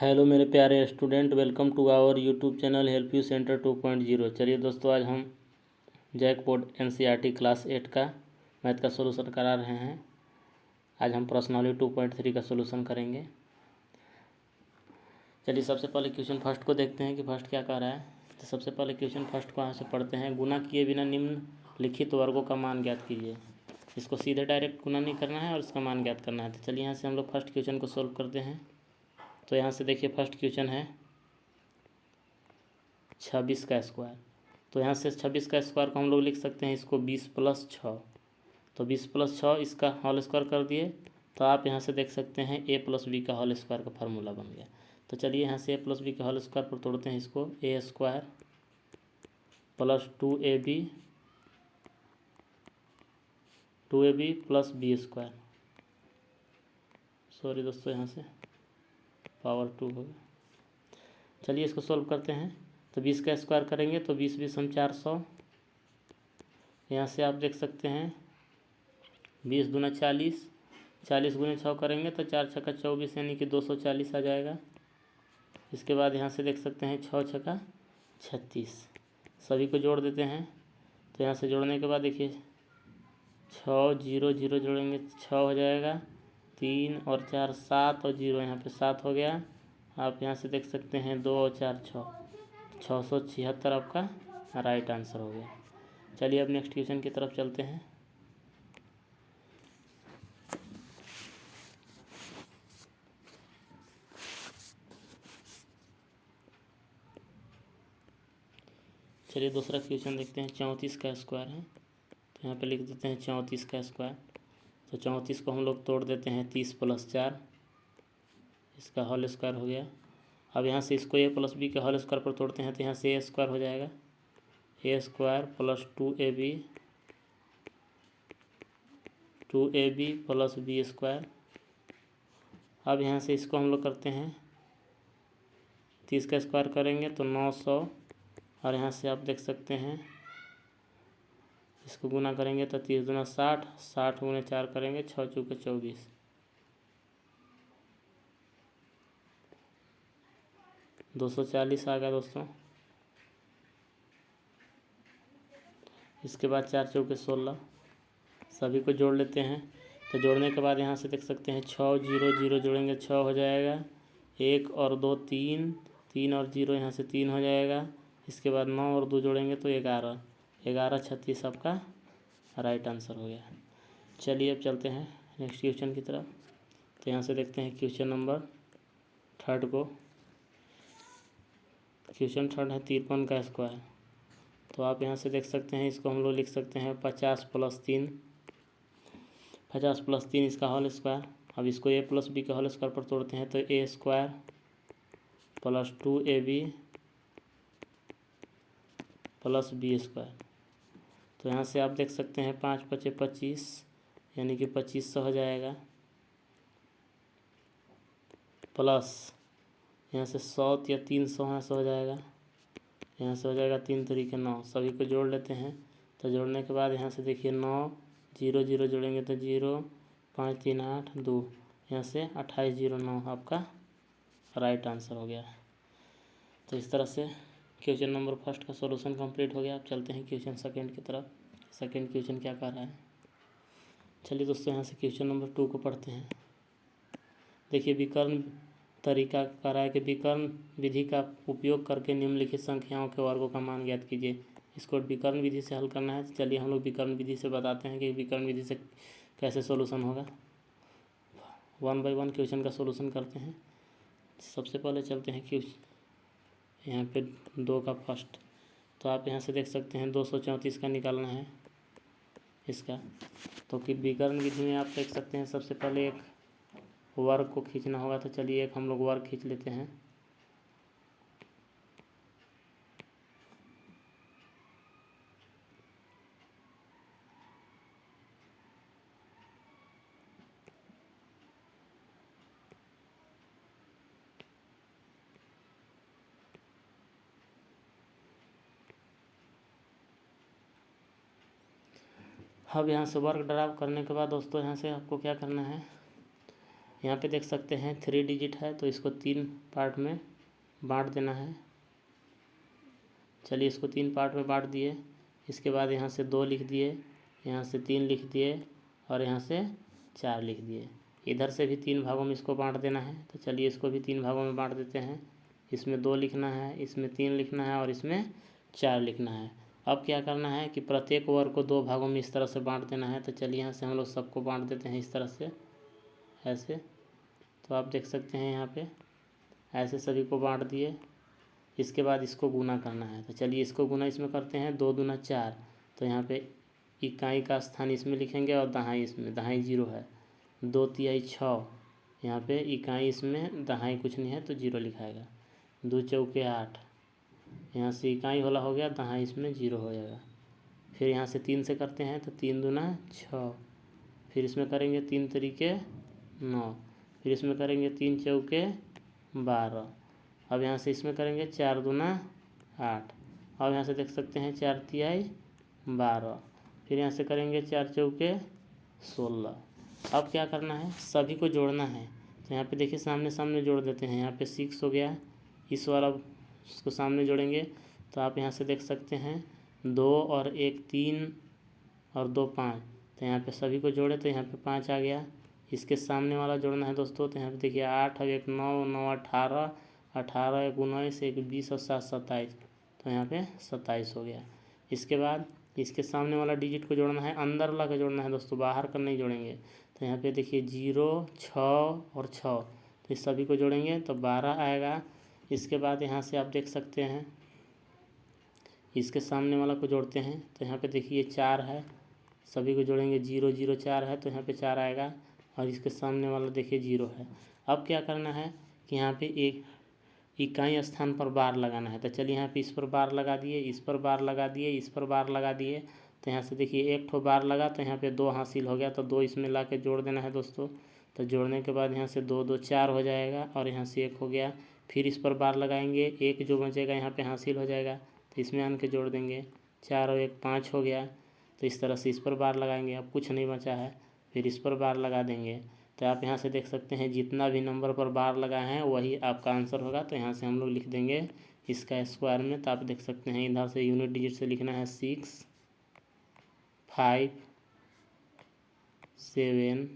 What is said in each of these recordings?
Hello मेरे प्यारे student, welcome to our YouTube channel help you center 2.0। चलिए दोस्तों, आज हम जैकपॉट एनसीईआरटी क्लास 8 का मैथ का सोल्यूशन करा रहे हैं। आज हम प्रश्नावली 2.3 का सोल्यूशन करेंगे। चलिए सबसे पहले क्वेश्चन फर्स्ट को देखते हैं कि फर्स्ट क्या कह रहा है। तो सबसे पहले क्वेश्चन फर्स्ट को यहाँ से पढ़ते हैं। गुना किए बिना निम्नलिखित वर्गों का मान ज्ञात कीजिए। इसको सीधे डायरेक्ट गुना नहीं करना है और इसका मान ज्ञात करना है। तो चलिए यहाँ से हम लोग फर्स्ट क्वेश्चन को सोल्व करते हैं। तो यहाँ से देखिए फर्स्ट क्वेश्चन है 26 का स्क्वायर। तो यहाँ से 26 का स्क्वायर को हम लोग लिख सकते हैं इसको 20 + 6। तो 20 + 6 इसका होल स्क्वायर कर दिए। तो आप यहाँ से देख सकते हैं a + b का होल स्क्वायर का फार्मूला बन गया। तो चलिए यहाँ से a + b के होल स्क्वायर पर तोड़ते हैं इसको। a² + 2ab + b²। सॉरी दोस्तों, यहाँ से पावर 2 होगा। चलिए इसको सॉल्व करते हैं। तो 20 का स्क्वायर करेंगे तो 20 20 हम 400। यहाँ से आप देख सकते हैं 20 दूना 40, 40 × 6 करेंगे तो 4 × 6 = 24, यानी कि 240 आ जाएगा। इसके बाद यहाँ से देख सकते हैं 6 × 6 = 36। सभी को जोड़ देते हैं। तो यहाँ से जोड़ने के बाद देखिए 6 0 0 जोड़ेंगे 6 हो जाएगा, 3 और 4 7 और 0 यहाँ पे 7 हो गया। आप यहाँ से देख सकते हैं 2 और 4 6, 676 आपका राइट आंसर हो गया। चलिए अब नेक्स्ट क्वेश्चन की तरफ चलते हैं। चलिए दूसरा क्वेश्चन देखते हैं। 34 का स्क्वायर है। तो यहाँ पे लिख देते हैं 34 का स्क्वायर। तो 34 को हम लोग तोड़ देते हैं 30 + 4, इसका होल स्क्वायर हो गया। अब यहाँ से इसको a + b के होल स्क्वायर पर तोड़ते हैं तो यहाँ से a² हो जाएगा। a² + 2ab + b²। अब यहाँ से इसको हम लोग करते हैं 30 का स्क्वायर करेंगे तो 900, और यहाँ से आप देख सकते हैं इसको गुना करेंगे तो 30 दूना 60, 60 × 4 करेंगे 6 × 4 = 24। 240 आ गया दोस्तों। इसके बाद 4 × 4 = 16। सभी को जोड़ लेते हैं। तो जोड़ने के बाद यहाँ से देख सकते हैं 6 0 0 जोड़ेंगे 6 हो जाएगा, 1 और 2 3, 3 और 0 यहाँ से 3 हो जाएगा। इसके बाद 9 और 2 जोड़ेंगे तो 11, 11 36 आपका राइट आंसर हो गया। चलिए अब चलते हैं नेक्स्ट क्वेश्चन की तरफ। तो यहाँ से देखते हैं क्वेश्चन नंबर थर्ड को। क्वेश्चन थर्ड है 53 का स्क्वायर। तो आप यहाँ से देख सकते हैं इसको हम लोग लिख सकते हैं 50 + 3, 50 + 3 इसका होल स्क्वायर। अब इसको a + b के होल स्क्वायर पर तोड़ते हैं तो a² + 2ab + b²। तो यहाँ से आप देख सकते हैं 5 × 5 = 25, यानी कि 2500 हो जाएगा, प्लस यहाँ से 100 या 300 यहाँ से हो जाएगा, यहाँ से हो जाएगा 3 3 × 9। सभी को जोड़ लेते हैं। तो जोड़ने के बाद यहाँ से देखिए 9 0 0 जोड़ेंगे तो 0, 5 3 8 2, यहाँ से 28 0 9 आपका राइट आंसर हो गया। तो इस तरह से क्वेश्चन नंबर फर्स्ट का सॉल्यूशन कंप्लीट हो गया। अब चलते हैं क्वेश्चन सेकंड की तरफ। सेकंड क्वेश्चन क्या कर रहा है। चलिए दोस्तों, यहाँ से क्वेश्चन नंबर 2 को पढ़ते हैं। देखिए विकर्ण तरीका कर रहा है कि विकर्ण विधि का उपयोग करके निम्नलिखित संख्याओं के वर्गों का मान ज्ञात कीजिए। इसको विकर्ण विधि से हल करना है। तो चलिए हम लोग विकर्ण विधि से बताते हैं कि विकर्ण विधि से कैसे सॉल्यूशन होगा। 1 बाय 1 क्वेश्चन का सॉल्यूशन करते हैं। सबसे पहले चलते हैं क्वेश्चन यहाँ पे 2 का फर्स्ट। तो आप यहाँ से देख सकते हैं 234 का निकालना है इसका। तो कि विकर्ण विधि में आप देख सकते हैं सबसे पहले एक वर्ग को खींचना होगा। तो चलिए एक हम लोग वर्ग खींच लेते हैं। अब यहाँ से वर्ग ड्राव करने के बाद दोस्तों यहाँ से आपको क्या करना है, यहाँ पे देख सकते हैं 3 डिजिट है, तो इसको 3 पार्ट में बांट देना है। चलिए इसको 3 पार्ट में बांट दिए। इसके बाद यहाँ से 2 लिख दिए, यहाँ से 3 लिख दिए और यहाँ से 4 लिख दिए। इधर से भी 3 भागों में इसको बांट देना है। तो चलिए इसको भी 3 भागों में बांट देते हैं। इसमें 2 लिखना है, इसमें 3 लिखना है और इसमें 4 लिखना है। अब क्या करना है कि प्रत्येक वर्ग को 2 भागों में इस तरह से बांट देना है। तो चलिए यहाँ से हम लोग सबको बांट देते हैं इस तरह से, ऐसे। तो आप देख सकते हैं यहाँ पे ऐसे सभी को बांट दिए। इसके बाद इसको गुना करना है। तो चलिए इसको गुना इसमें करते हैं, 2 दूना 4। तो यहाँ पे इकाई का स्थान इसमें लिखेंगे और दहाई इसमें, दहाई 0 है। 2 तिहाई 6, यहाँ पे इकाई इसमें, दहाई कुछ नहीं है तो 0 लिखाएगा। 2 चौके 8, यहाँ से इकाई होला हो गया, दहाई इसमें 0 हो जाएगा। फिर यहाँ से 3 से करते हैं, तो 3 दूना 6, फिर इसमें करेंगे 3 तरीके 9, फिर इसमें करेंगे 3 चौके 12। अब यहाँ से इसमें करेंगे 4 दूना 8। अब यहाँ से देख सकते हैं 4 तिहाई 12, फिर यहाँ से करेंगे 4 चौके 16। अब क्या करना है, सभी को जोड़ना है। तो यहाँ पे देखिए सामने सामने जोड़ देते हैं। यहाँ पे 6 हो गया, इस वाला उसको सामने जोड़ेंगे। तो आप यहाँ से देख सकते हैं 2 और 1 3 और 2 5। तो यहाँ पे सभी को जोड़े तो यहाँ पे 5 आ गया। इसके सामने वाला जोड़ना है दोस्तों। तो यहाँ पे देखिए 8 और 1 9, 9 18, 18 1 19, 1 20 और 7 27। तो यहाँ पे 27 हो गया। इसके बाद इसके सामने वाला डिजिट को जोड़ना है, अंदर वाला का जोड़ना है दोस्तों, बाहर का नहीं जोड़ेंगे। तो यहाँ पे देखिए 0 6 और 6, तो इस सभी को जोड़ेंगे तो 12 आएगा। इसके बाद यहाँ से आप देख सकते हैं इसके सामने वाला को जोड़ते हैं। तो यहाँ पे देखिए 4 है, सभी को जोड़ेंगे 0 0 4 है, तो यहाँ पे 4 आएगा। और इसके सामने वाला देखिए 0 है। अब क्या करना है कि यहाँ पे एक इकाई स्थान पर बार लगाना है। तो चलिए यहाँ पे इस पर बार लगा दिए, इस पर बार लगा दिए, इस पर बार लगा दिए। तो यहाँ से देखिए 1 ठो बार लगा, तो यहाँ पे 2 हासिल हो गया। तो 2 इसमें ला के जोड़ देना है दोस्तों। तो जोड़ने के बाद यहाँ से 2 2 4 हो जाएगा और यहाँ से 1 हो गया। फिर इस पर बार लगाएंगे, 1 जो बचेगा यहाँ पे हासिल हो जाएगा, तो इसमें आन के जोड़ देंगे। 4 और 1 5 हो गया। तो इस तरह से इस पर बार लगाएंगे, अब कुछ नहीं बचा है। फिर इस पर बार लगा देंगे। तो आप यहाँ से देख सकते हैं जितना भी नंबर पर बार लगाए हैं वही आपका आंसर होगा। तो यहाँ से हम लोग लिख देंगे इसका स्क्वायर में। तो आप देख सकते हैं इधर से यूनिट डिजिट से लिखना है 6 5 7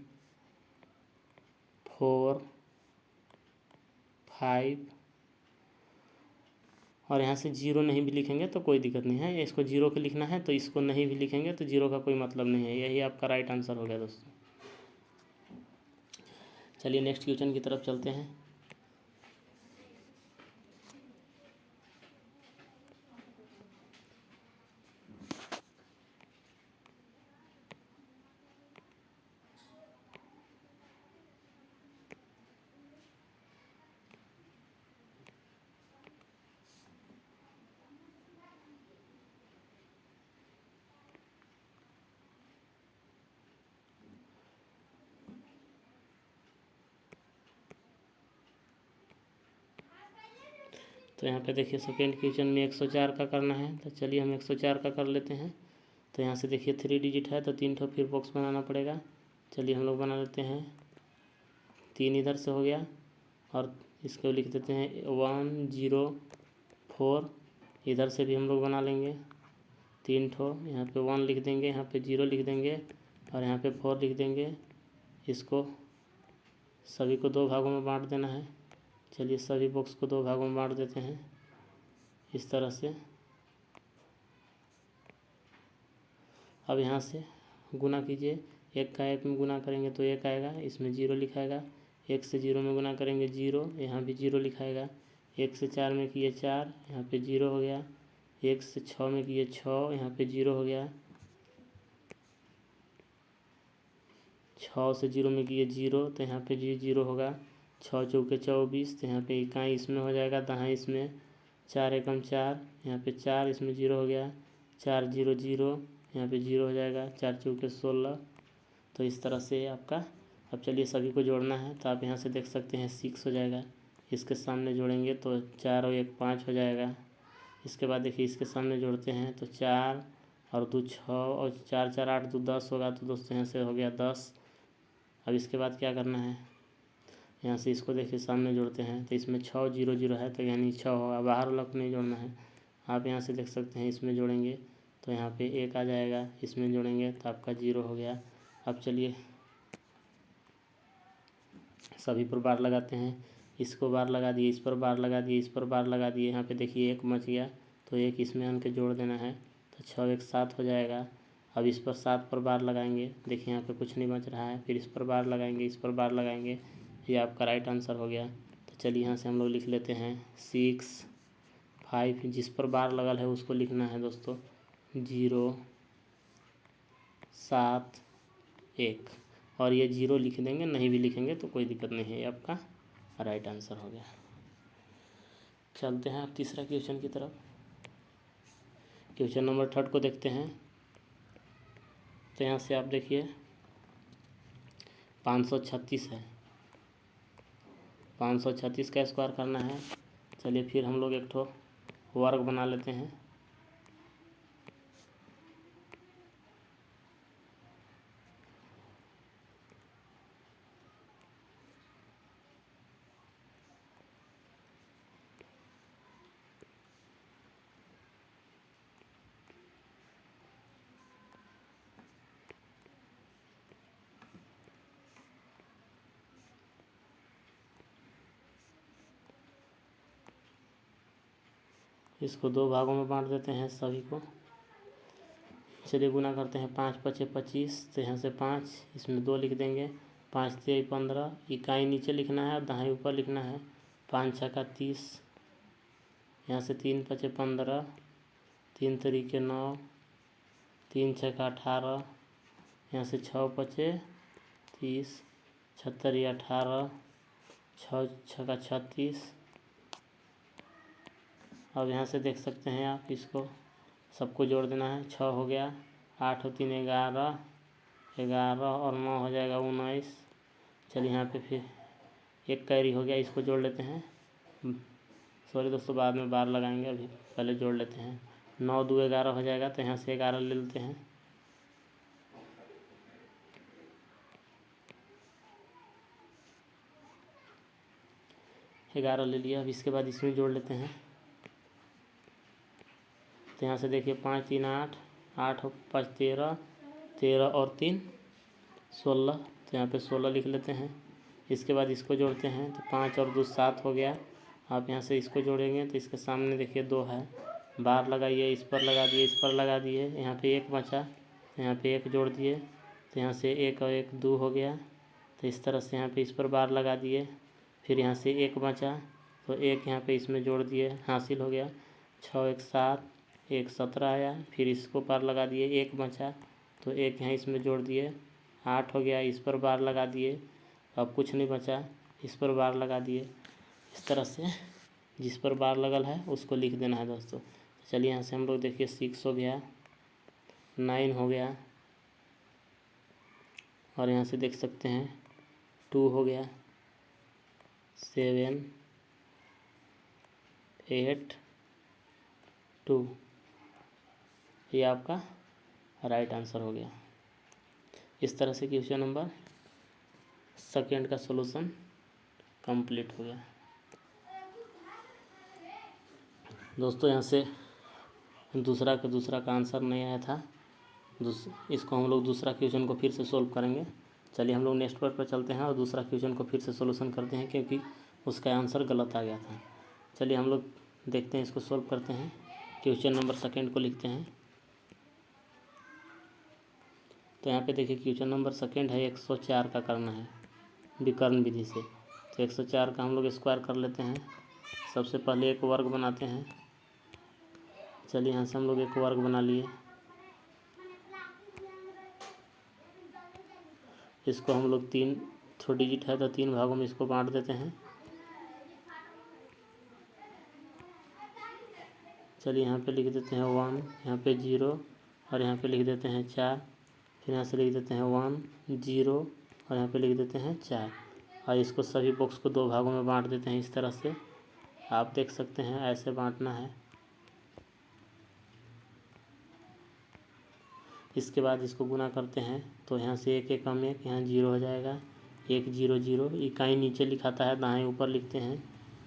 4 5 और यहाँ से 0 नहीं भी लिखेंगे तो कोई दिक्कत नहीं है। इसको 0 के लिखना है तो इसको नहीं भी लिखेंगे तो 0 का कोई मतलब नहीं है। यही आपका राइट आंसर हो गया दोस्तों। चलिए नेक्स्ट क्वेश्चन की तरफ चलते हैं। तो यहाँ पे देखिए सेकेंड क्वेश्चन में 104 का करना है। तो चलिए हम 104 का कर लेते हैं। तो यहाँ से देखिए 3 डिजिट है तो 3 ठो फिर बॉक्स बनाना पड़ेगा। चलिए हम लोग बना लेते हैं। 3 इधर से हो गया और इसको लिख देते हैं 1 0 4। इधर से भी हम लोग बना लेंगे 3 ठो। यहाँ पे 1 लिख देंगे, यहाँ पे 0 लिख देंगे और यहाँ पे 4 लिख देंगे। इसको सभी को 2 भागों में बांट देना है। चलिए सभी बॉक्स को 2 भागों में बांट देते हैं इस तरह से। अब यहाँ से गुना कीजिए, 1 का 1 में गुना करेंगे तो 1 आएगा, इसमें 0 लिखाएगा। 1 से 0 में गुना करेंगे 0, यहाँ भी 0 लिखाएगा। 1 से 4 में किए 4, यहाँ पे 0 हो गया। 1 से 6 में किए 6, यहाँ पे 0 हो गया। 6 से 0 में किए 0, तो यहाँ पे 0 होगा। 6 चौके 24, तो यहाँ पे इकाई इसमें हो जाएगा, दहाई इसमें। 4 एकम 4, यहाँ पे 4, इसमें 0 हो गया। 4 0 0, यहाँ पे 0 हो जाएगा। 4 चौके 16। तो इस तरह से आपका। अब चलिए सभी को जोड़ना है। तो आप यहाँ से देख सकते हैं 6 हो जाएगा। इसके सामने जोड़ेंगे तो 4 और 1 5 हो जाएगा। इसके बाद देखिए इसके सामने जोड़ते हैं तो 4 और 2 6 और 4 4 8 2 10 होगा। तो दोस्तों यहाँ से हो गया 10। अब इसके बाद क्या करना है, यहाँ से इसको देखिए सामने जोड़ते हैं तो इसमें 6 0 0 है, तो यानी 6 होगा, बाहर वाला को नहीं जोड़ना है। आप यहाँ से देख सकते हैं, इसमें जोड़ेंगे तो यहाँ पे 1 आ जाएगा, इसमें जोड़ेंगे तो आपका 0 हो गया। अब चलिए सभी पर बार लगाते हैं, इसको बार लगा दिए, इस पर बार लगा दिए, इस पर बार लगा दिए। यहाँ पे देखिए 1 बच गया, तो 1 इसमें आन के जोड़ देना है, तो 6 1 7 हो जाएगा। अब इस पर 7 पर बार लगाएंगे, देखिए यहाँ पे कुछ नहीं बच रहा है, फिर इस पर बार लगाएंगे, इस पर बार लगाएंगे, ये आपका राइट आंसर हो गया। तो चलिए यहाँ से हम लोग लिख लेते हैं 6 5, जिस पर बार लगल है उसको लिखना है दोस्तों, 0 7 1, और ये 0 लिख देंगे, नहीं भी लिखेंगे तो कोई दिक्कत नहीं है, ये आपका राइट आंसर हो गया। चलते हैं आप तीसरा क्वेश्चन की तरफ। क्वेश्चन नंबर 3 को देखते हैं। तो यहाँ से आप देखिए 536 है, 536 का स्क्वायर करना है। चलिए फिर हम लोग एक ठो वर्ग बना लेते हैं। इसको 2 भागों में बांट देते हैं सभी को। चलिए गुना करते हैं, 5 5 25, तो यहाँ से 5, इसमें 2 लिख देंगे, 5 3 15, इकाई नीचे लिखना है, दहाई ऊपर लिखना है। 5 6 30, यहाँ से 3 5 15, 3 3 9, 3 6 18, यहाँ से 6 5 30, 76 18, 6 6 36। अब यहाँ से देख सकते हैं आप, इसको सबको जोड़ देना है, 6 हो गया, 8 और 3 11, 11 और 9 हो जाएगा 19। चलिए यहाँ पे फिर एक कैरी हो गया, इसको जोड़ लेते हैं। सॉरी दोस्तों, बाद में बार लगाएंगे, अभी पहले जोड़ लेते हैं। 9 2 11 हो जाएगा, तो यहाँ से 11 ले लेते हैं। ग्यारह ले लिया। अब इसके बाद इसमें जोड़ लेते हैं। तो यहाँ से देखिए 5 3 8, 8 और 5 13, 13 और 3 16, तो यहाँ पे 16 लिख लेते हैं। इसके बाद इसको जोड़ते हैं, तो 5 और 2 7 हो गया। आप यहाँ से इसको जोड़ेंगे तो इसके सामने देखिए 2 है, बार लगाइए, इस पर लगा दिए, इस पर लगा दिए, यहाँ पे 1 बचा, तो यहाँ पे 1 जोड़ दिए, तो यहाँ से 1 और 1 2 हो गया। तो इस तरह से यहाँ पे इस पर बार लगा दिए, फिर यहाँ से 1 बचा, तो 1 यहाँ पे इसमें जोड़ दिए, हासिल हो गया। 6 1 7, 1 17 आया, फिर इसको बार लगा दिए, 1 बचा, तो 1 यहाँ इसमें जोड़ दिए, 8 हो गया, इस पर बार लगा दिए, अब कुछ नहीं बचा, इस पर बार लगा दिए। इस तरह से जिस पर बार लगल है उसको लिख देना है दोस्तों। चलिए यहाँ से हम लोग देखिए 6 हो गया, 9 हो गया, और यहाँ से देख सकते हैं 2 हो गया, 7 8 2, ये आपका राइट आंसर हो गया। इस तरह से क्वेश्चन नंबर 2 का सॉल्यूशन कंप्लीट हो गया। दोस्तों यहाँ से दूसरा का आंसर नहीं आया था, इसको हम लोग दूसरा क्वेश्चन को फिर से सोल्व करेंगे। चलिए हम लोग नेक्स्ट पर चलते हैं और दूसरा क्वेश्चन को फिर से सॉल्यूशन करते हैं, क्योंकि उसका आंसर गलत आ गया था। चलिए हम लोग देखते हैं, इसको सोल्व करते हैं। क्वेश्चन नंबर 2 को लिखते हैं। तो यहाँ पे देखिए क्वेश्चन नंबर 2 है, 104 का करना है विकर्ण विधि से। तो 104 का हम लोग स्क्वायर कर लेते हैं। सबसे पहले एक वर्ग बनाते हैं। चलिए यहाँ से हम लोग एक वर्ग बना लिए। इसको हम लोग 3 डिजिट है तो 3 भागों में इसको बांट देते हैं। चलिए यहाँ पे लिख देते हैं 1, यहाँ पे 0, और यहाँ पे लिख देते हैं 4। फिर यहाँ से लिख देते हैं 1 0, और यहाँ पे लिख देते हैं 4, और इसको सभी बॉक्स को 2 भागों में बांट देते हैं। इस तरह से आप देख सकते हैं, ऐसे बांटना है। इसके बाद इसको गुना करते हैं, तो यहाँ से 1 1 कम 1, यहाँ 0 हो जाएगा, 1 0 0, इकाई नीचे लिखाता है, दाएं ऊपर लिखते हैं।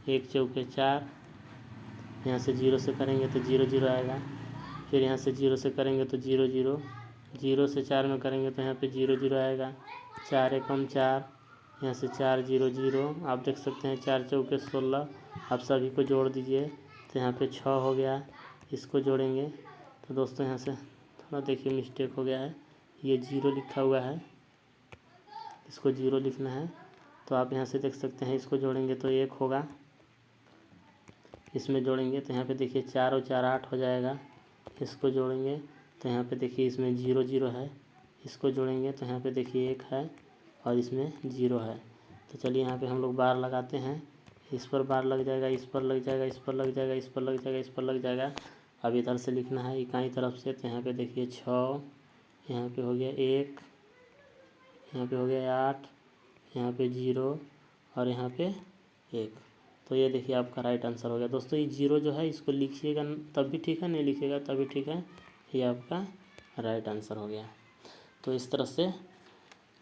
1 चौके 4, यहाँ से 0 से करेंगे तो 0 0 आएगा। फिर यहाँ से 0 से करेंगे तो 0 0, 0 से 4 में करेंगे तो यहाँ पे 0 0 आएगा। 4 एकम 4, यहाँ से 4 0 0, आप देख सकते हैं 4 चौके 16। आप सभी को जोड़ दीजिए तो यहाँ पे 6 हो गया। इसको जोड़ेंगे तो दोस्तों यहाँ से थोड़ा देखिए मिस्टेक हो गया है, ये 0 लिखा हुआ है, इसको 0 लिखना है। तो आप यहाँ से देख सकते हैं, इसको जोड़ेंगे तो 1 होगा। इसमें जोड़ेंगे तो यहाँ पे देखिए 4 और 4 8 हो जाएगा। इसको जोड़ेंगे तो यहाँ पे देखिए इसमें 0 0 है। इसको जोड़ेंगे तो यहाँ पे देखिए 1 है और इसमें 0 है। तो चलिए यहाँ पे हम लोग बार लगाते हैं। इस पर बार लग जाएगा, इस पर लग जाएगा, इस पर लग जाएगा, इस पर लग जाएगा, इस पर लग जाएगा। अब इधर से लिखना है इकाई तरफ से, तो यहाँ पे देखिए 6, यहाँ पे हो गया 1, यहाँ पे हो गया 8, यहाँ पे 0 और यहाँ पे 1। तो ये देखिए आपका राइट आंसर हो गया। दोस्तों ये 0 जो है इसको लिखिएगा तब भी ठीक है, नहीं लिखिएगा तब भी ठीक है, ये आपका राइट आंसर हो गया। तो इस तरह से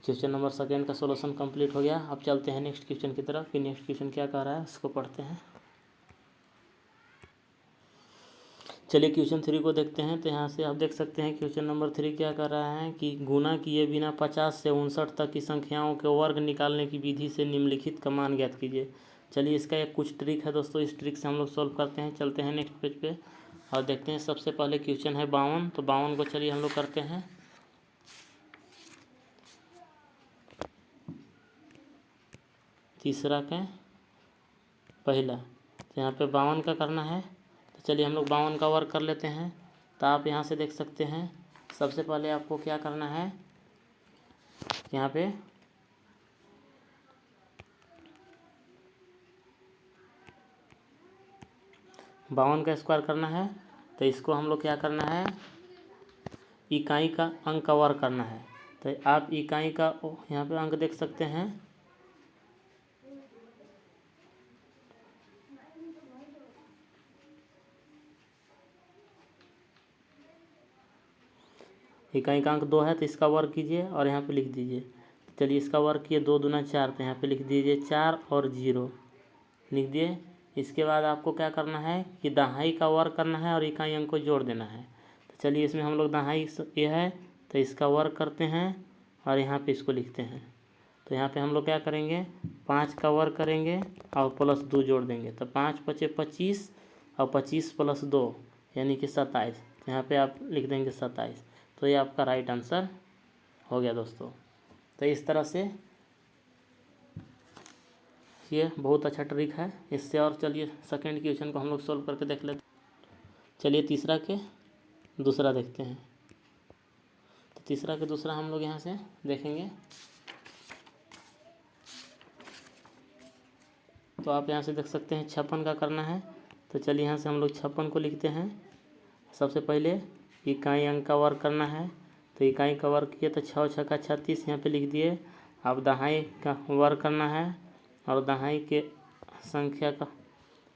क्वेश्चन नंबर 2 का सॉल्यूशन कंप्लीट हो गया। अब चलते हैं नेक्स्ट क्वेश्चन की तरफ कि नेक्स्ट क्वेश्चन क्या कह रहा है, इसको पढ़ते हैं। चलिए क्वेश्चन 3 को देखते हैं। तो यहाँ से आप देख सकते हैं क्वेश्चन नंबर 3 क्या कर रहा है कि गुना किए बिना 50 से 59 तक की संख्याओं के वर्ग निकालने की विधि से निम्नलिखित का मान ज्ञात कीजिए। चलिए इसका एक कुछ ट्रिक है दोस्तों, इस ट्रिक से हम लोग सॉल्व करते हैं। चलते हैं नेक्स्ट पेज पे और देखते हैं। सबसे पहले क्वेश्चन है 52, तो 52 को चलिए हम लोग करते हैं। तीसरा का पहला, तो यहाँ पे 52 का करना है। तो चलिए हम लोग 52 का वर्क कर लेते हैं। तो आप यहाँ से देख सकते हैं, सबसे पहले आपको क्या करना है, यहाँ पे बावन का स्क्वायर करना है। तो इसको हम लोग क्या करना है, इकाई का अंक का वर्क करना है। तो आप इकाई का यहाँ पे अंक देख सकते हैं, इकाई का अंक 2 है तो इसका वर्क कीजिए और यहाँ पे लिख दीजिए। चलिए इसका वर्क किए, 2 दूना 4, तो यहाँ पे लिख दीजिए 4 और 0 लिख दिए। इसके बाद आपको क्या करना है कि दहाई का वर्क करना है और इकाई अंक को जोड़ देना है। तो चलिए इसमें हम लोग दहाई ये है तो इसका वर्क करते हैं और यहाँ पे इसको लिखते हैं। तो यहाँ पे हम लोग क्या करेंगे, 5 का वर्क करेंगे और प्लस 2 जोड़ देंगे। तो 5 × 5 = 25 और 25 + 2 यानी कि 27। तो यहाँ पे आप लिख देंगे 27। तो ये आपका राइट आंसर हो गया दोस्तों। तो इस तरह से ये बहुत अच्छा ट्रिक है इससे। और चलिए सेकंड क्वेश्चन को हम लोग सॉल्व करके देख लेते। चलिए तीसरा के दूसरा देखते हैं। तो तीसरा के दूसरा हम लोग यहाँ से देखेंगे। तो आप यहाँ से देख सकते हैं 56 का करना है। तो चलिए यहाँ से हम लोग 56 को लिखते हैं। सबसे पहले इकाई अंक का वर्क करना है। तो इकाई का वर्क किए तो 6 × 6 = 36 यहाँ पे लिख दिए। अब दहाई का वर्क करना है और दहाई के संख्या का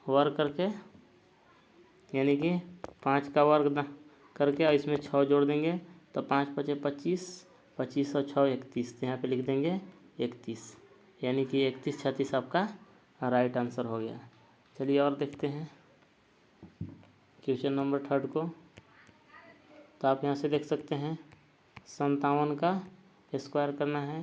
वर्क करके यानी कि 5 का वर्क करके और इसमें 6 जोड़ देंगे। तो 5 × 5 = 25, 25 और 6 = 31। तो यहाँ पे लिख देंगे 31 यानी कि 31 36 आपका राइट आंसर हो गया। चलिए और देखते हैं क्वेश्चन नंबर 3 को। तो आप यहाँ से देख सकते हैं 57 का स्क्वायर करना है।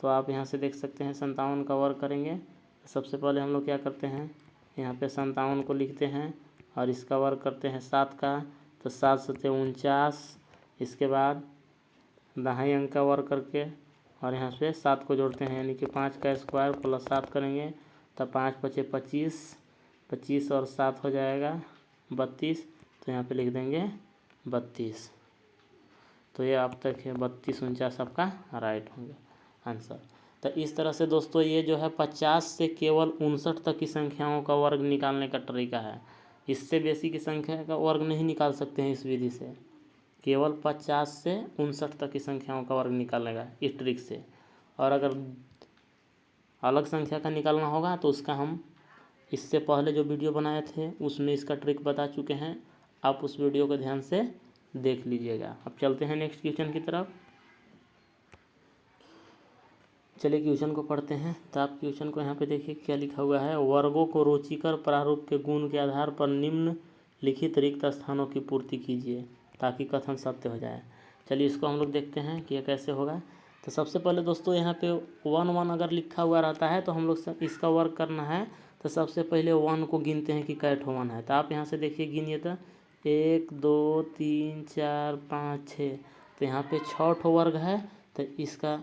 तो आप यहाँ से देख सकते हैं 57 का वर्क करेंगे। सबसे पहले हम लोग क्या करते हैं, यहाँ पे 57 को लिखते हैं और इसका वर्क करते हैं 7 का। तो 7 × 7 = 49। इसके बाद दहाई अंक का वर्क करके और यहाँ पे 7 को जोड़ते हैं यानी कि 5 का स्क्वायर + 7 करेंगे। तो 5 × 5 = 25, 25 और 7 हो जाएगा 32। तो यहाँ पे लिख देंगे 32। तो ये आप तक है 32 49 आपका राइट होंगे आंसर। तो इस तरह से दोस्तों ये जो है 50 से केवल 59 तक की संख्याओं का वर्ग निकालने का तरीका है। इससे बेसी की संख्या का वर्ग नहीं निकाल सकते हैं इस विधि से। केवल 50 से 59 तक की संख्याओं का वर्ग निकालेगा इस ट्रिक से। और अगर अलग संख्या का निकालना होगा तो उसका हम इससे पहले जो वीडियो बनाए थे उसमें इसका ट्रिक बता चुके हैं। आप उस वीडियो को ध्यान से देख लीजिएगा। अब चलते हैं नेक्स्ट क्वेश्चन की तरफ। चलिए क्वेश्चन को पढ़ते हैं। तो आप क्वेश्चन को यहाँ पे देखिए क्या लिखा हुआ है। वर्गों को रुचिकर प्रारूप के गुण के आधार पर निम्नलिखित रिक्त स्थानों की पूर्ति कीजिए ताकि कथन सत्य हो जाए। चलिए इसको हम लोग देखते हैं कि यह कैसे होगा। तो सबसे पहले दोस्तों यहाँ पे 1 1 अगर लिखा हुआ रहता है तो हम लोग इसका वर्क करना है। तो सबसे पहले 1 को गिनते हैं कि कै ठो 1 है। तो आप यहाँ से देखिए गिनिए तो 1 2 3 4 5 6। तो यहाँ पे 6 ठो वर्ग है। तो इसका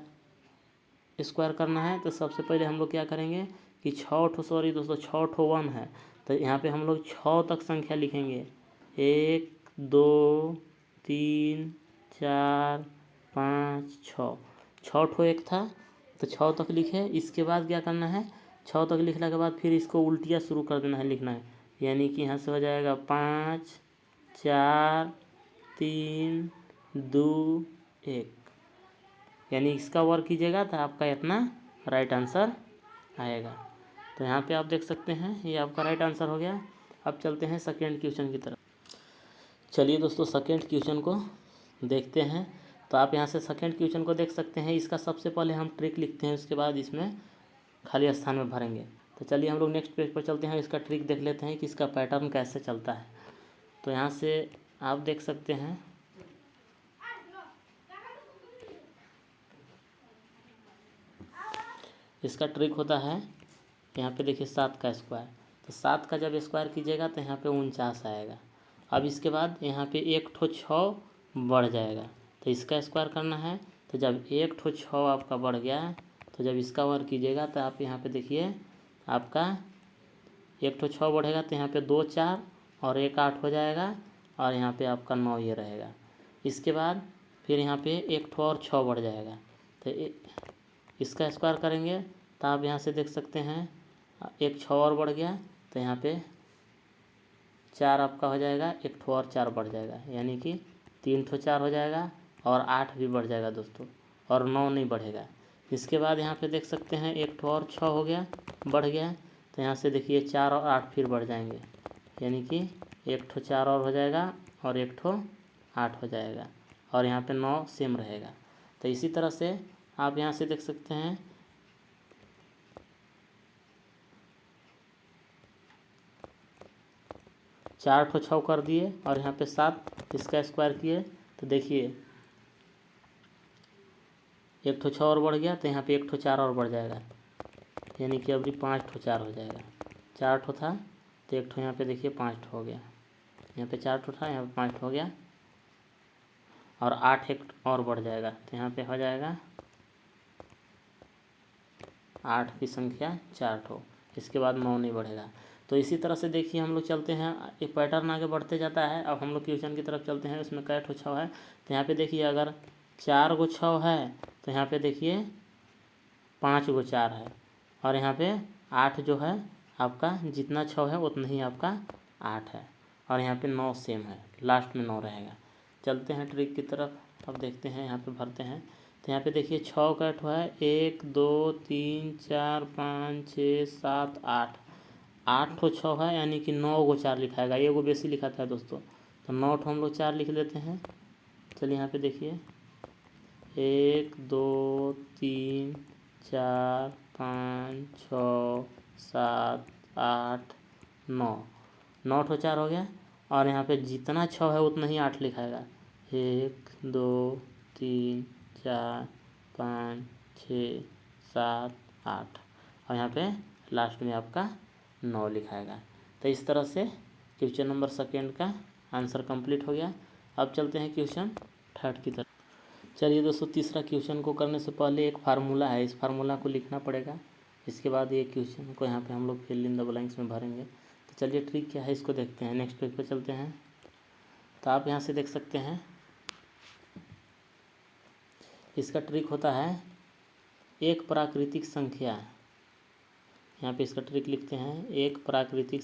स्क्वायर करना है। तो सबसे पहले हम लोग क्या करेंगे कि 6 ठो, सॉरी दोस्तों 6 ठो 1 है। तो यहाँ पे हम लोग 6 तक संख्या लिखेंगे। 1 2 3 4 5 6। 6 ठो 1 था तो 6 तक लिखे। इसके बाद क्या करना है, 6 तक लिखने के बाद फिर इसको उल्टिया शुरू कर देना है, लिखना है। यानी कि यहाँ से हो जाएगा 5 4 3 2 1। यानी इसका वर्क कीजिएगा तो आपका इतना राइट आंसर आएगा। तो यहाँ पे आप देख सकते हैं ये आपका राइट आंसर हो गया। अब चलते हैं सेकेंड क्वेश्चन की तरफ। चलिए दोस्तों सेकेंड क्वेश्चन को देखते हैं। तो आप यहाँ से सेकेंड क्वेश्चन को देख सकते हैं। इसका सबसे पहले हम ट्रिक लिखते हैं, उसके बाद इसमें खाली स्थान में भरेंगे। तो चलिए हम लोग नेक्स्ट पेज पर चलते हैं, इसका ट्रिक देख लेते हैं कि इसका पैटर्न कैसे चलता है। तो यहाँ से आप देख सकते हैं इसका ट्रिक होता है। यहाँ पे देखिए 7 का स्क्वायर। तो 7 का जब स्क्वायर कीजिएगा तो यहाँ पे 49 आएगा। अब इसके बाद यहाँ पे 1 ठो 6 बढ़ जाएगा। तो इसका स्क्वायर करना है। तो जब 1 ठो 6 आपका बढ़ गया तो जब इसका वर्क कीजिएगा तो आप यहाँ पे देखिए आपका 1 ठो 6 बढ़ेगा। तो यहाँ पे 2 4 और 1 8 हो जाएगा और यहाँ पे आपका 9 ये रहेगा। इसके बाद फिर यहाँ पे 1 ठो और 6 बढ़ जाएगा। तो इसका स्क्वायर करेंगे तो आप यहाँ से देख सकते हैं 1 6 और बढ़ गया। तो यहाँ पे 4 आपका हो जाएगा, 1 ठो और 4 बढ़ जाएगा, यानी कि 3 ठो 4 हो जाएगा और 8 भी बढ़ जाएगा दोस्तों, और 9 नहीं बढ़ेगा। इसके बाद यहाँ पे देख सकते हैं 1 ठो और 6 हो गया, बढ़ गया। तो यहाँ से देखिए 4 और 8 फिर बढ़ जाएंगे, यानी कि 1 ठो 4 और हो जाएगा और 1 ठो 8 हो जाएगा और यहाँ पे 9 सेम रहेगा। तो इसी तरह से आप यहाँ से देख सकते हैं 4 ठो 6 कर दिए और यहाँ पे 7 इसका स्क्वायर किए। तो देखिए 1 ठो 6 और बढ़ गया। तो यहाँ पे 1 ठो 4 और बढ़ जाएगा, यानी कि अभी 5 ठो 4 हो जाएगा। 4 ठो था तो 1 ठो यहाँ पे देखिए 5 ठो हो गया। यहाँ पे 4 ठो था, यहाँ पे 5 ठो हो गया और 8 1 और बढ़ जाएगा। तो यहाँ पे हो जाएगा 8 की संख्या 4 ठो। इसके बाद 9 नहीं बढ़ेगा। तो इसी तरह से देखिए हम लोग चलते हैं, एक पैटर्न आगे बढ़ते जाता है। अब हम लोग क्वेश्चन की तरफ चलते हैं, उसमें कै ठो 6 है। तो यहाँ पे देखिए अगर 4 गो 6 है तो यहाँ पे देखिए 5 गो 4 है और यहाँ पे 8 जो है आपका जितना 6 है उतना ही आपका 8 है और यहाँ पे 9 सेम है, लास्ट में 9 रहेगा। चलते हैं ट्रिक की तरफ, अब देखते हैं यहाँ पे भरते हैं। तो यहाँ पे देखिए 6 का ठो है, 1 2 3 4 5 6 7 8, 8 ठो 6 है, यानी कि 9 गो 4 लिखाएगा। ये गो बेसी लिखा था दोस्तों, तो 9 ठो हम लोग 4 लिख लेते हैं। चलिए यहाँ पे देखिए 1 2 3 4 5 6 7 8 9, 9 ठो 4 हो गया और यहाँ पे जितना 6 है उतना ही 8 लिखाएगा। 1 2 3 4 5 6 7 8 और यहाँ पे लास्ट में आपका 9 लिखाएगा। तो इस तरह से क्वेश्चन नंबर सेकेंड का आंसर कंप्लीट हो गया। अब चलते हैं क्वेश्चन थर्ड की तरफ। चलिए दोस्तों तीसरा क्वेश्चन को करने से पहले एक फार्मूला है, इस फार्मूला को लिखना पड़ेगा। इसके बाद ये क्वेश्चन को यहाँ पे हम लोग फिल इन द ब्लैंक्स में भरेंगे। तो चलिए ट्रिक क्या है इसको देखते हैं, नेक्स्ट पेज पर चलते हैं। तो आप यहाँ से देख सकते हैं इसका ट्रिक होता है एक प्राकृतिक संख्या। यहाँ पे इसका ट्रिक लिखते हैं, एक प्राकृतिक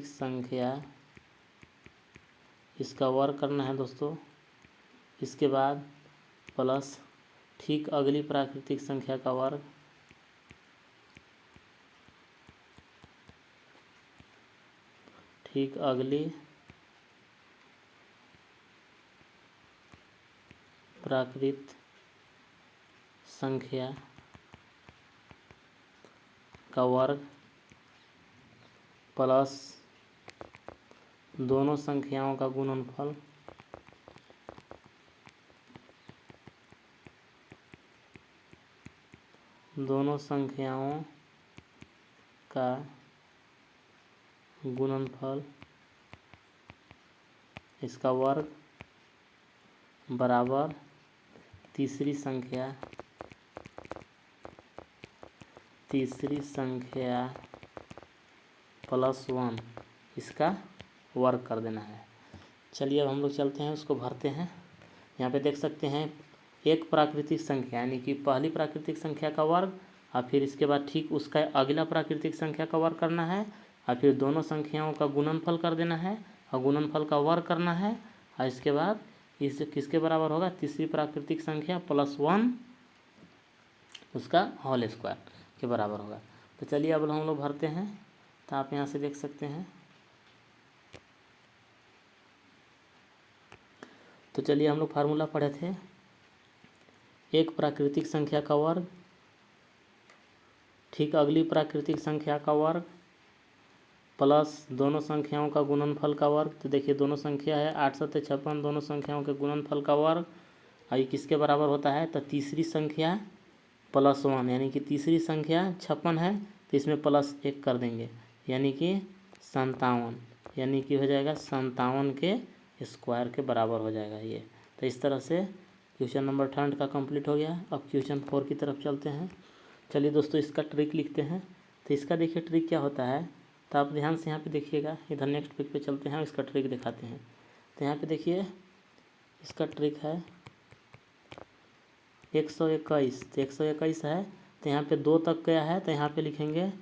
संख्या इसका वर्ग करना है दोस्तों। इसके बाद प्लस ठीक अगली प्राकृतिक संख्या का वर्ग, ठीक अगली प्राकृत संख्या का वर्ग प्लस दोनों संख्याओं का गुणनफल दोनों संख्याओं का गुणनफल इसका वर्ग बराबर तीसरी संख्या प्लस 1 इसका वर्ग कर देना है। चलिए अब हम लोग चलते हैं, उसको भरते हैं। यहाँ पे देख सकते हैं एक प्राकृतिक संख्या यानी कि पहली प्राकृतिक संख्या का वर्ग, और फिर इसके बाद ठीक उसका अगला प्राकृतिक संख्या का वर्ग करना है, और फिर दोनों संख्याओं का गुणनफल कर देना है और गुणनफल का वर्ग करना है, और इसके बाद इस किसके बराबर होगा, तीसरी प्राकृतिक संख्या प्लस 1 उसका होल स्क्वायर के बराबर होगा। तो चलिए अब हम लोग भरते हैं। तो आप यहाँ से देख सकते हैं। तो चलिए हम लोग फार्मूला पढ़े थे, एक प्राकृतिक संख्या का वर्ग ठीक अगली प्राकृतिक संख्या का वर्ग प्लस दोनों संख्याओं का गुणनफल का वर्ग। तो देखिए दोनों संख्या है 8 7 56, दोनों संख्याओं के गुणनफल का वर्ग, और ये किसके बराबर होता है, तो तीसरी संख्या प्लस 1 यानी कि तीसरी संख्या 56 है तो इसमें प्लस 1 कर देंगे यानी कि 57, यानी कि हो जाएगा 57 के स्क्वायर के बराबर हो जाएगा ये। तो इस तरह से क्वेश्चन नंबर 3 का कंप्लीट हो गया। अब क्वेश्चन 4 की तरफ चलते हैं। चलिए दोस्तों इसका ट्रिक लिखते हैं। तो इसका देखिए ट्रिक क्या होता है, तो आप ध्यान से यहाँ पे देखिएगा। इधर नेक्स्ट पेज पे चलते हैं, इसका ट्रिक दिखाते हैं। तो यहाँ पे देखिए इसका ट्रिक है 121। तो 121 है तो यहाँ पे 2 तक गया है तो यहाँ पे लिखेंगे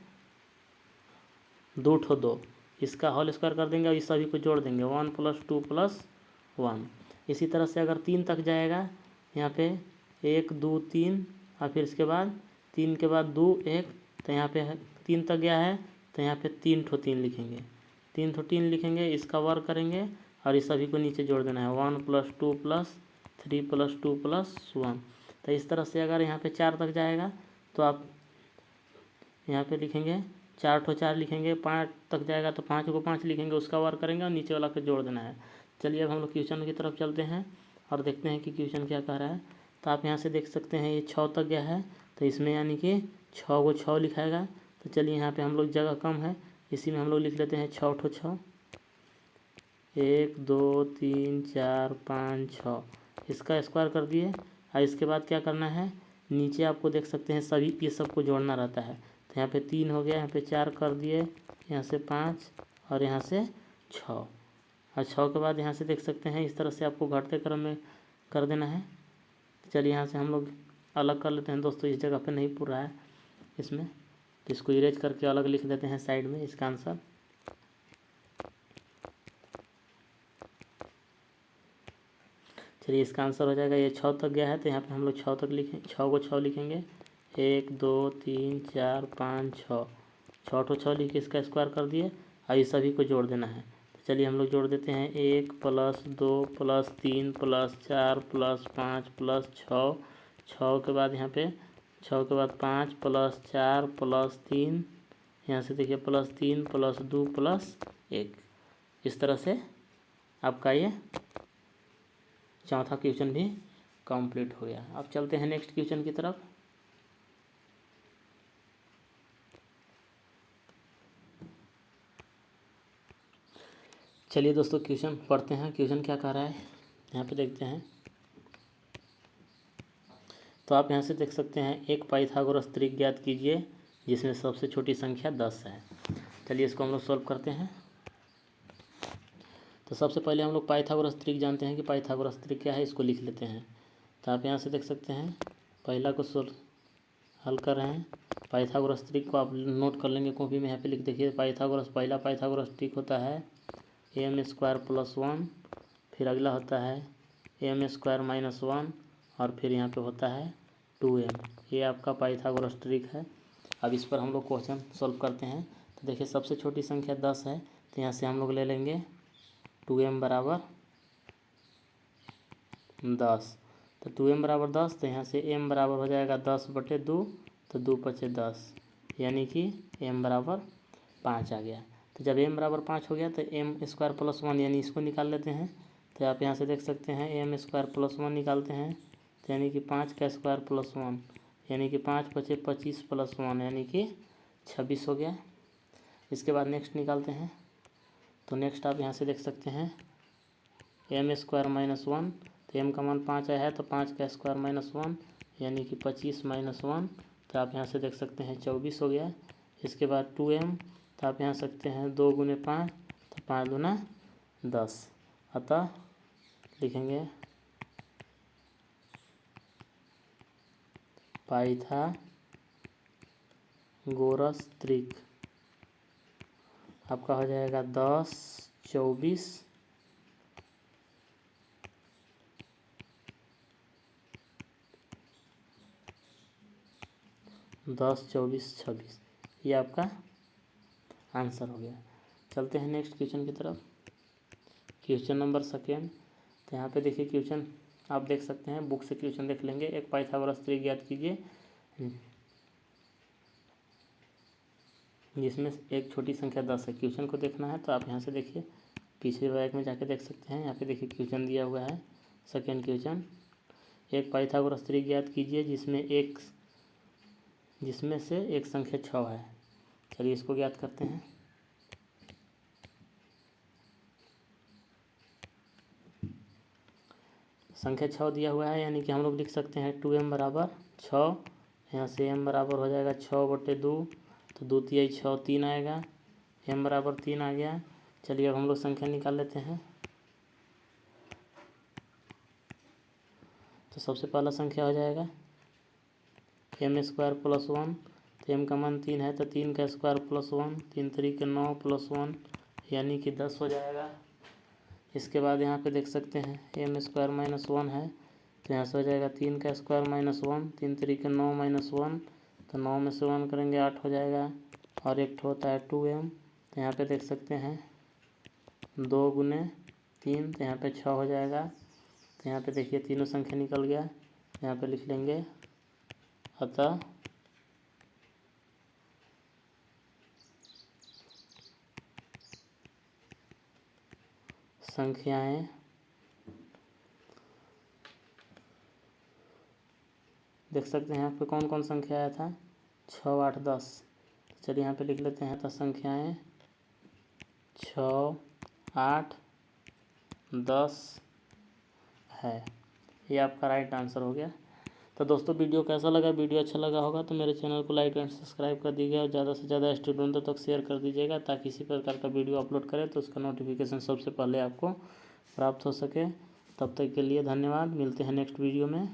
2 ठो 2, इसका होल स्क्वायर कर देंगे और इस सभी को जोड़ देंगे 1 + 2 + 1। इसी तरह से अगर 3 तक जाएगा यहाँ पे 1 2 3 और फिर इसके बाद 3 के बाद 2 1, तो यहाँ पे 3 तक गया है तो यहाँ पे 3 ठो 3 लिखेंगे, 3 ठो 3 लिखेंगे, इसका वर्ग करेंगे और इस सभी को नीचे जोड़ देना है 1 + 2 + 3 + 2 + 1। तो इस तरह से अगर यहाँ पे 4 तक जाएगा तो आप यहाँ पे लिखेंगे 4 ठो 4 लिखेंगे, 5 तक जाएगा तो 5 को 5 लिखेंगे, उसका वर्ग करेंगे और नीचे वाला को जोड़ देना है। चलिए अब हम लोग क्वेश्चन की तरफ चलते हैं और देखते हैं कि क्वेश्चन क्या कह रहा है। तो आप यहाँ से देख सकते हैं ये 6 तक गया है तो इसमें यानी कि 6 को 6 लिखाएगा। तो चलिए यहाँ पे हम लोग जगह कम है, इसी में हम लोग लिख लेते हैं 6 ठो 6, 1 2 3 4 5 6, इसका स्क्वायर कर दिए। और इसके बाद क्या करना है, नीचे आपको देख सकते हैं सभी ये सबको जोड़ना रहता है। तो यहाँ पे 3 हो गया, यहाँ पे 4 कर दिए, यहाँ से 5 और यहाँ से 6, और 6 के बाद यहाँ से देख सकते हैं इस तरह से आपको घटते क्रम में कर देना है। चलिए यहाँ से हम लोग अलग कर लेते हैं दोस्तों, इस जगह पे नहीं पूरा है इसमें, तो इसको इरेज करके अलग लिख देते हैं साइड में इसका आंसर। चलिए इसका आंसर हो जाएगा, ये 6 तक गया है तो यहाँ पे हम लोग 6 तक लिखें, 6 को 6 लिखेंगे, 1 2 3 4 5 6, 6 ठो 6 लिख के इसका स्क्वायर कर दिए और इस सभी को जोड़ देना है। तो चलिए हम लोग जोड़ देते हैं 1 + 2 + 3 + 4 + 5 + 6, 6 के बाद यहाँ पे 6 के बाद 5 + 4 + 3, यहाँ से देखिए +3 + 2 + 1। इस तरह से आपका ये चौथा क्वेश्चन भी कंप्लीट हो गया। अब चलते हैं नेक्स्ट क्वेश्चन की तरफ। चलिए दोस्तों क्वेश्चन पढ़ते हैं, क्वेश्चन क्या कह रहा है यहाँ पे देखते हैं। तो आप यहाँ से देख सकते हैं एक पाइथागोरस त्रिक ज्ञात कीजिए जिसमें सबसे छोटी संख्या 10 है। चलिए इसको हम लोग सॉल्व करते हैं। तो सबसे पहले हम लोग पाइथागोरस त्रिक जानते हैं कि पाइथागोरस त्रिक क्या है, इसको लिख लेते हैं। तो आप यहाँ से देख सकते हैं पहला को हल कर रहे हैं। पाइथागोरस त्रिक को आप नोट कर लेंगे कॉपी में, यहाँ पे लिख देखिए पाइथागोरस पहला पाइथागोरस त्रिक होता है m² + 1, फिर अगला होता है m² - 1 और फिर यहाँ पे होता है 2m। ये आपका पाइथागोरस त्रिक है। अब इस पर हम लोग क्वेश्चन सॉल्व करते हैं। तो देखिए सबसे छोटी संख्या 10 है तो यहाँ से हम लोग ले लेंगे 2m = 10। तो 2m बराबर 10, तो यहाँ से m बराबर हो जाएगा 10/2, तो 2 पचे 10, यानी कि m बराबर 5 आ गया। तो जब m बराबर 5 हो गया तो m² + 1 यानी इसको निकाल लेते हैं। तो आप यहाँ से देख सकते हैं m² + 1 निकालते हैं, तो यानी कि 5 का स्क्वायर + 1, यानी कि 5 पचे 25 + 1 यानी कि 26 हो गया। इसके बाद नेक्स्ट निकालते हैं। तो नेक्स्ट आप यहाँ से देख सकते हैं m² - 1, तो m का मान 5 आया है, तो 5 का स्क्वायर -1 यानी कि 25 - 1, तो आप यहाँ से देख सकते हैं 24 हो गया। इसके बाद 2m, तो आप यहाँ सकते हैं 2 × 5, तो 5 दूना 10, अतः लिखेंगे पाइथागोरस त्रिक आपका हो जाएगा 10, 24, 10, 24, 26, ये आपका आंसर हो गया। चलते हैं नेक्स्ट क्वेश्चन की तरफ। Question number 2। तो यहाँ पे देखिए क्वेश्चन आप देख सकते हैं, बुक से क्वेश्चन देख लेंगे। एक पाइथागोरस त्रिक ज्ञात कीजिए जिसमें एक छोटी संख्या 10 है। क्वेश्चन को देखना है तो आप यहाँ से देखिए, पीछे बैग में जाके देख सकते हैं। यहाँ पे देखिए क्वेश्चन दिया हुआ है। सेकेंड क्वेश्चन, एक पाइथागोरस त्रिक ज्ञात कीजिए जिसमें से एक संख्या 6 है। चलिए इसको ज्ञात करते हैं। संख्या 6 दिया हुआ है, यानी कि हम लोग लिख सकते हैं 2m बराबर 6। यहाँ से m बराबर हो जाएगा 6/2, तो 2 तिहाई 6, 3 आएगा। m बराबर 3 आ गया। चलिए अब हम लोग संख्या निकाल लेते हैं। तो सबसे पहला संख्या हो जाएगा m² + 1, तो m का मान 3 है, तो 3 का स्क्वायर + 1, 3 × 3 = 9 + 1 यानी कि 10 हो जाएगा। इसके बाद यहाँ पे देख सकते हैं m² - 1 है, तो यहाँ से हो जाएगा 3 का स्क्वायर -1, 3 × 3 = 9 - 1, तो 9 में से 1 करेंगे 8 हो जाएगा। और एक होता है 2m, तो यहाँ पे देख सकते हैं 2 × 3, तो यहाँ पे 6 हो जाएगा। तो यहाँ पे देखिए तीनों संख्या निकल गया। यहाँ पे लिख लेंगे अतः संख्याएं देख सकते हैं यहाँ पे कौन कौन संख्या आया था, 6, 8, 10। चलिए यहाँ पे लिख लेते हैं। तो संख्याएं 6, 8, 10 है। ये आपका राइट आंसर हो गया। तो दोस्तों वीडियो कैसा लगा? वीडियो अच्छा लगा होगा तो मेरे चैनल को लाइक एंड सब्सक्राइब कर दीजिएगा और ज़्यादा से ज़्यादा स्टूडेंटों तक शेयर कर दीजिएगा, ताकि इसी प्रकार का वीडियो अपलोड करें तो उसका नोटिफिकेशन सबसे पहले आपको प्राप्त हो सके। तब तक के लिए धन्यवाद। मिलते हैं नेक्स्ट वीडियो में।